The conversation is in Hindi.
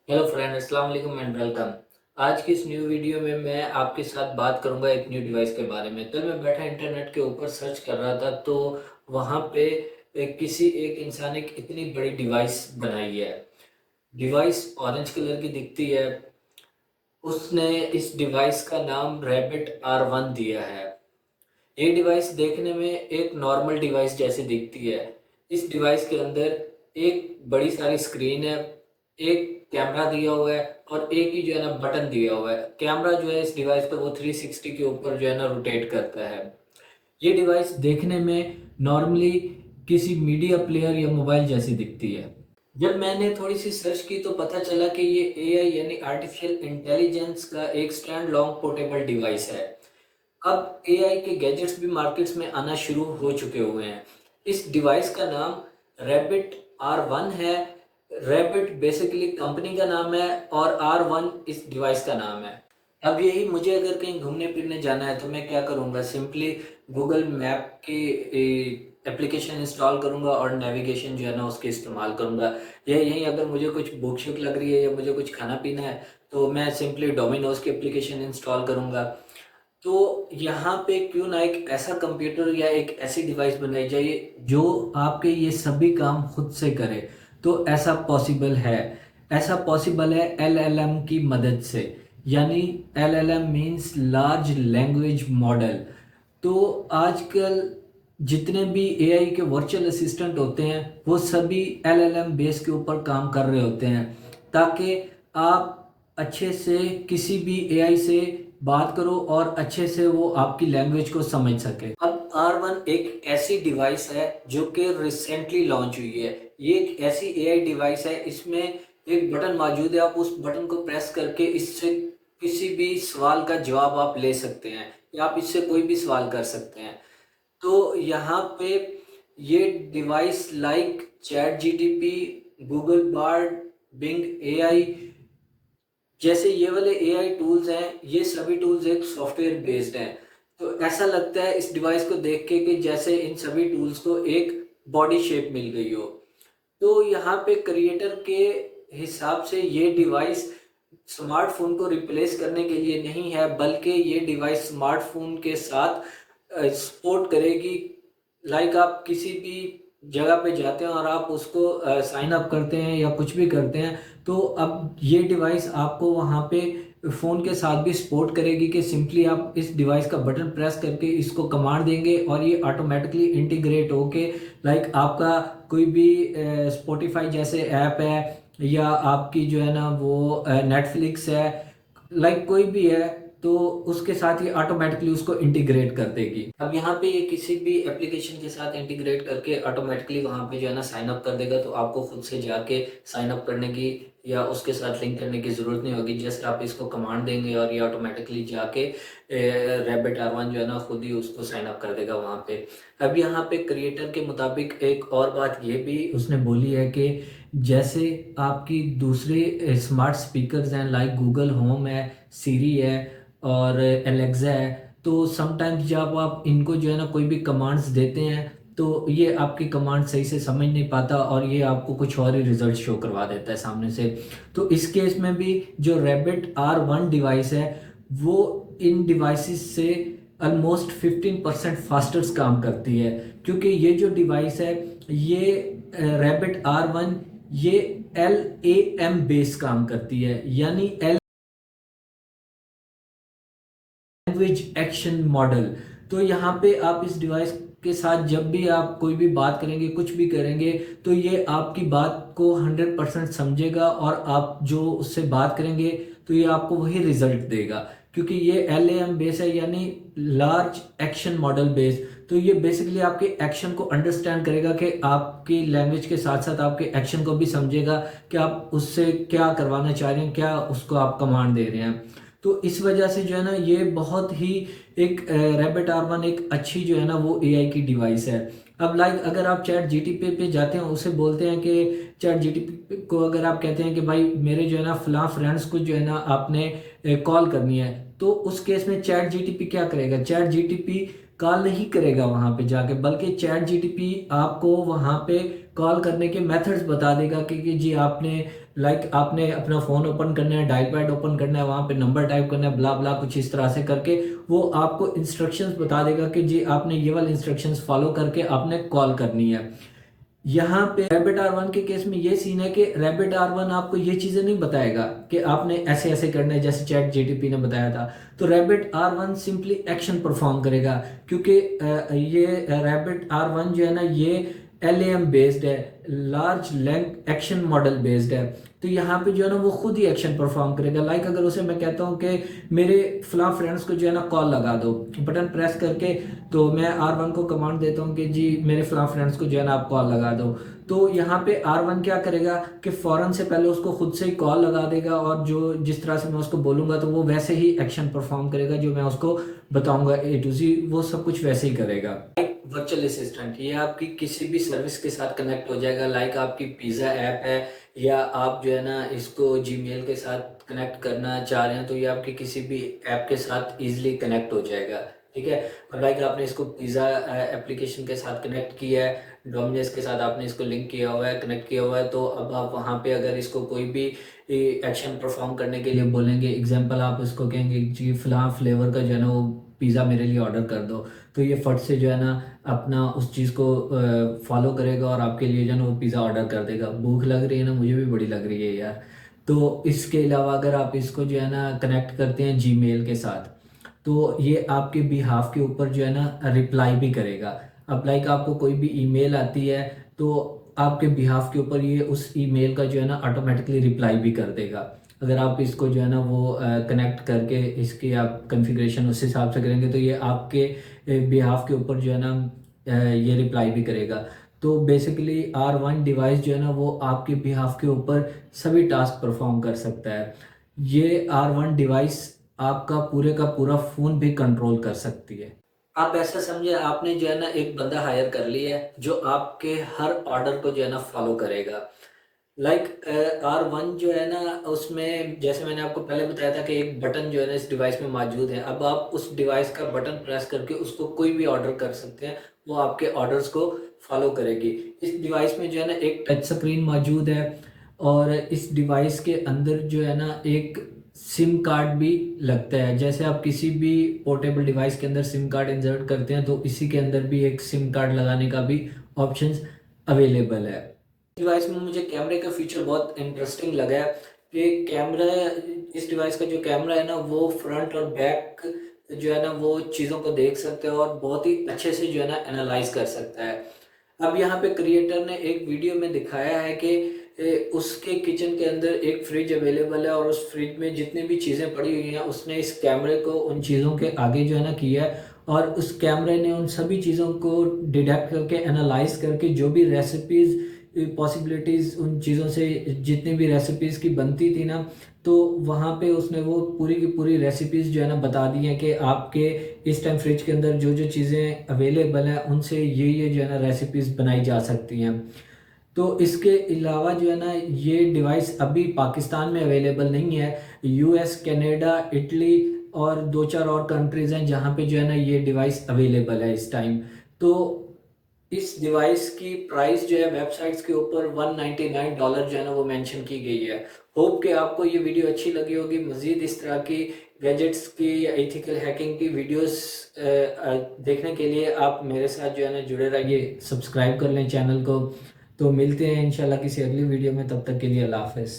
हेलो फ्रेंड, अस्सलाम वालेकुम एंड वेलकम। आज की इस न्यू वीडियो में मैं आपके साथ बात करूंगा एक न्यू डिवाइस के बारे में। कल मैं बैठा इंटरनेट के ऊपर सर्च कर रहा था तो वहां पे किसी एक इंसान ने एक इतनी बड़ी डिवाइस बनाई है। डिवाइस ऑरेंज कलर की दिखती है। उसने इस डिवाइस का नाम रैबिट R1 दिया है। ये डिवाइस देखने में एक नॉर्मल डिवाइस जैसी दिखती है। इस डिवाइस के अंदर एक बड़ी सारी स्क्रीन है, एक कैमरा दिया हुआ है और एक ही जो है ना बटन दिया हुआ है। कैमरा जो है इस डिवाइस पर वो 360 के ऊपर जो है ना रोटेट करता है। ये डिवाइस देखने में नॉर्मली किसी मीडिया प्लेयर या मोबाइल जैसी दिखती है। जब मैंने थोड़ी सी सर्च की तो पता चला कि ये एआई यानी आर्टिफिशियल इंटेलिजेंस का एक स्टैंड लॉन्ग पोर्टेबल डिवाइस है। अब एआई के गैजेट्स भी मार्केट्स में आना शुरू हो चुके हुए हैं। इस डिवाइस का नाम रैबिट R1 है। रैबिट बेसिकली कंपनी का नाम है और R1 इस डिवाइस का नाम है। अब यही मुझे अगर कहीं घूमने फिरने जाना है तो मैं क्या करूँगा, सिंपली गूगल मैप की एप्लीकेशन इंस्टॉल करूँगा और नेविगेशन जो है ना उसके इस्तेमाल करूँगा। या यहीं अगर मुझे कुछ भूख शूख लग रही है या मुझे कुछ खाना पीना है तो मैं सिंपली डोमिनोज की एप्लीकेशन इंस्टॉल करूँगा। तो यहाँ पे क्यों ना एक ऐसा कंप्यूटर या एक ऐसी डिवाइस बनाई जाए जो आपके ये सभी काम खुद से करे। तो ऐसा पॉसिबल है। ऐसा पॉसिबल है एलएलएम की मदद से। यानी LLM means large language model. तो आजकल जितने भी एआई के वर्चुअल असिस्टेंट होते हैं वो सभी एलएलएम बेस के ऊपर काम कर रहे होते हैं, ताकि आप अच्छे से किसी भी एआई से बात करो और अच्छे से वो आपकी लैंग्वेज को समझ सके। अब R1 एक ऐसी डिवाइस है जो कि रिसेंटली लॉन्च हुई है। ये एक ऐसी एआई डिवाइस है, इसमें एक बटन मौजूद है। आप उस बटन को प्रेस करके इससे किसी भी सवाल का जवाब आप ले सकते हैं या आप इससे कोई भी सवाल कर सकते हैं। तो यहाँ पे ये device like chat GTP, Google Bard, Bing AI जैसे ये वाले एआई टूल्स हैं, ये सभी टूल्स एक सॉफ्टवेयर बेस्ड हैं। तो ऐसा लगता है इस डिवाइस को देख के कि जैसे इन सभी टूल्स को एक बॉडी शेप मिल गई हो। तो यहाँ पे क्रिएटर के हिसाब से ये डिवाइस स्मार्टफोन को रिप्लेस करने के लिए नहीं है, बल्कि ये डिवाइस स्मार्टफोन के साथ सपोर्ट करेगी। लाइक आप किसी भी जगह पे जाते हैं और आप उसको साइन अप करते हैं या कुछ भी करते हैं तो अब ये डिवाइस आपको वहाँ पे फ़ोन के साथ भी सपोर्ट करेगी कि सिंपली आप इस डिवाइस का बटन प्रेस करके इसको कमांड देंगे और ये ऑटोमेटिकली इंटीग्रेट होके लाइक आपका कोई भी स्पॉटिफाई जैसे ऐप है या आपकी जो है ना वो नेटफ्लिक्स है, लाइक कोई भी है, तो उसके साथ ही ऑटोमेटिकली उसको इंटीग्रेट कर देगी। अब यहाँ पे ये किसी भी एप्लीकेशन के साथ इंटीग्रेट करके ऑटोमेटिकली वहाँ पे जो है ना साइन अप कर देगा। तो आपको खुद से जाके साइन अप करने की या उसके साथ लिंक करने की ज़रूरत नहीं होगी। जस्ट आप इसको कमांड देंगे और ये ऑटोमेटिकली जाके रैबिट R1 जो है ना खुद ही उसको साइन अप कर देगा वहाँ पे। अब यहाँ पे क्रिएटर के मुताबिक एक और बात ये भी उसने बोली है कि जैसे आपकी दूसरे स्मार्ट स्पीकर्स हैं लाइक गूगल होम है, सीरी है और एलेक्सा है, तो समटाइम्स जब आप इनको जो है ना कोई भी कमांड्स देते हैं तो ये आपकी कमांड सही से समझ नहीं पाता और ये आपको कुछ और ही रिजल्ट शो करवा देता है सामने से। तो इस केस में भी जो रैबिट R1 डिवाइस है वो इन डिवाइसेस से ऑलमोस्ट 15% फास्टर काम करती है, क्योंकि ये जो डिवाइस है ये रैबिट R1 ये LAM बेस काम करती है, यानी लैंग्वेज एक्शन मॉडल। तो यहाँ पे आप इस डिवाइस के साथ जब भी आप कोई भी बात करेंगे कुछ भी करेंगे तो ये आपकी बात को 100% समझेगा और आप जो उससे बात करेंगे तो ये आपको वही रिजल्ट देगा, क्योंकि ये LAM बेस है यानी लार्ज एक्शन मॉडल बेस। तो ये बेसिकली आपके एक्शन को अंडरस्टैंड करेगा कि आपकी लैंग्वेज के साथ साथ आपके एक्शन को भी समझेगा कि आप उससे क्या करवाना चाह रहे हैं, क्या उसको आप कमांड दे रहे हैं। तो इस वजह से जो है ना ये बहुत ही एक रैबिट R1 एक अच्छी जो है ना वो एआई की डिवाइस है। अब लाइक अगर आप चैट जीटीपी पे जाते हैं उसे बोलते हैं कि चैट जीटीपी को अगर आप कहते हैं कि भाई मेरे जो है ना फलां फ्रेंड्स को जो है ना आपने कॉल करनी है, तो उस केस में चैट जीटीपी क्या करेगा, चैट जीटीपी कॉल नहीं करेगा वहां पे जाके, बल्कि चैट जीटीपी आपको वहां पे कॉल करने के मेथड्स बता देगा कि जी आपने लाइक आपने अपना फ़ोन ओपन करना है, डायल पैड ओपन करना है, वहाँ पे नंबर टाइप करना है, ब्ला ब्ला कुछ इस तरह से करके वो आपको इंस्ट्रक्शंस बता देगा कि जी आपने ये वाले इंस्ट्रक्शंस फॉलो करके आपने कॉल करनी है। यहाँ पे रैबिट R1 के केस में ये सीन है कि रैबिट R1 आपको ये चीज़ें नहीं बताएगा कि आपने ऐसे ऐसे करना है जैसे चैट जीटीपी ने बताया था। तो rabbit R1 simply action perform करेगा, क्योंकि ये रैबिट R1 जो है ना ये LAM बेस्ड है, large language action model based है। तो यहाँ पे जो है ना वो खुद ही एक्शन परफॉर्म करेगा। लाइक अगर उसे मैं कहता हूँ कि मेरे फलां फ्रेंड्स को जो है ना कॉल लगा दो, बटन प्रेस करके, तो मैं R1 को कमांड देता हूँ कि जी मेरे फलां फ्रेंड्स को जो है ना आप कॉल लगा दो। तो यहाँ पे R1 क्या करेगा कि फ़ौरन से पहले उसको खुद से ही कॉल लगा देगा, और जो जिस तरह से मैं उसको बोलूँगा तो वो वैसे ही एक्शन परफॉर्म करेगा, जो मैं उसको बताऊँगा A to Z वो सब कुछ वैसे ही करेगा। वर्चुअल असिस्टेंट ये आपकी किसी भी सर्विस के साथ कनेक्ट हो जाएगा। लाइक आपकी पिज़्ज़ा ऐप है, या आप जो है ना इसको जीमेल के साथ कनेक्ट करना चाह रहे हैं, तो ये आपके किसी भी ऐप के साथ इजीली कनेक्ट हो जाएगा। ठीक है, और लाइक आपने इसको पिज़्ज़ा एप्लीकेशन के साथ कनेक्ट किया है, डोमिनोज के साथ आपने इसको लिंक किया हुआ है, कनेक्ट किया हुआ है, तो अब आप वहाँ पे अगर इसको कोई भी एक्शन परफॉर्म करने के लिए बोलेंगे, एग्जांपल आप इसको कहेंगे जी फलां फ्लेवर का जो है ना वो पिज़्ज़ा मेरे लिए ऑर्डर कर दो, तो ये फट से जो है ना अपना उस चीज़ को फॉलो करेगा और आपके लिए जो है ना वो पिज़्ज़ा ऑर्डर कर देगा। भूख लग रही है ना, मुझे भी बड़ी लग रही है यार। तो इसके अलावा अगर आप इसको जो है ना कनेक्ट करते हैं जीमेल के साथ, तो ये आपके बिहाफ के ऊपर जो है ना रिप्लाई भी करेगा। अब लाइक आपको कोई भी ईमेल आती है, तो आपके बिहाफ के ऊपर ये उस ईमेल का जो है ना ऑटोमेटिकली रिप्लाई भी कर देगा। अगर आप इसको जो है ना वो कनेक्ट करके इसकी आप कॉन्फ़िगरेशन उस हिसाब से करेंगे, तो ये आपके बिहाफ के ऊपर जो है ना ये रिप्लाई भी करेगा। तो बेसिकली R1 डिवाइस जो है ना वो आपके बिहाफ के ऊपर सभी टास्क परफॉर्म कर सकता है। ये R1 डिवाइस आपका पूरे का पूरा फ़ोन भी कंट्रोल कर सकती है। आप ऐसा समझिए आपने जो है ना एक बंदा हायर कर लिया है जो आपके हर ऑर्डर को जो है ना फॉलो करेगा। लाइक R1 जो है ना उसमें जैसे मैंने आपको पहले बताया था कि एक बटन जो है ना इस डिवाइस में मौजूद है। अब आप उस डिवाइस का बटन प्रेस करके उसको कोई भी ऑर्डर कर सकते हैं, वो आपके ऑर्डर्स को फॉलो करेगी। इस डिवाइस में जो है ना एक टच स्क्रीन मौजूद है, और इस डिवाइस के अंदर जो है ना एक सिम कार्ड भी लगता है। जैसे आप किसी भी पोर्टेबल डिवाइस के अंदर सिम कार्ड इंसर्ट करते हैं, तो इसी के अंदर भी एक सिम कार्ड लगाने का भी ऑप्शंस अवेलेबल है। डिवाइस में मुझे कैमरे का फीचर बहुत इंटरेस्टिंग लगा है कि कैमरा, इस डिवाइस का जो कैमरा है ना वो फ्रंट और बैक जो है ना वो चीज़ों को देख सकते हैं और बहुत ही अच्छे से जो है ना एनालाइज कर सकता है। अब यहाँ पे क्रिएटर ने एक वीडियो में दिखाया है कि उसके किचन के अंदर एक फ्रिज अवेलेबल है, और उस फ्रिज में जितनी भी चीज़ें पड़ी हुई हैं उसने इस कैमरे को उन चीज़ों के आगे जो है ना किया है, और उस कैमरे ने उन सभी चीज़ों को डिटेक्ट करके एनालाइज करके जो भी रेसिपीज़ पॉसिबिलिटीज़ उन चीज़ों से जितनी भी रेसिपीज़ की बनती थी ना, तो वहाँ पे उसने वो पूरी की पूरी रेसिपीज़ जो है ना बता दी हैं कि आपके इस टाइम फ्रिज के अंदर जो जो चीज़ें अवेलेबल हैं उनसे ये जो है ना रेसिपीज़ बनाई जा सकती हैं। तो इसके अलावा जो है ना ये डिवाइस अभी पाकिस्तान में अवेलेबल नहीं है। US, कनाडा, इटली और 2-4 और कंट्रीज़ हैं जहाँ पे जो है ना ये डिवाइस अवेलेबल है इस टाइम। तो इस डिवाइस की प्राइस जो है वेबसाइट्स के ऊपर $199 जो है ना वो मेंशन की गई है। होप कि आपको ये वीडियो अच्छी लगी होगी। मज़ीद इस तरह की गैजेट्स की या एथिकल हैकिंग की वीडियोस देखने के लिए आप मेरे साथ जो है ना जुड़े रहिए, सब्सक्राइब कर लें चैनल को। तो मिलते हैं इंशाल्लाह किसी अगली वीडियो में, तब तक के लिए अल्लाह हाफ़िज़।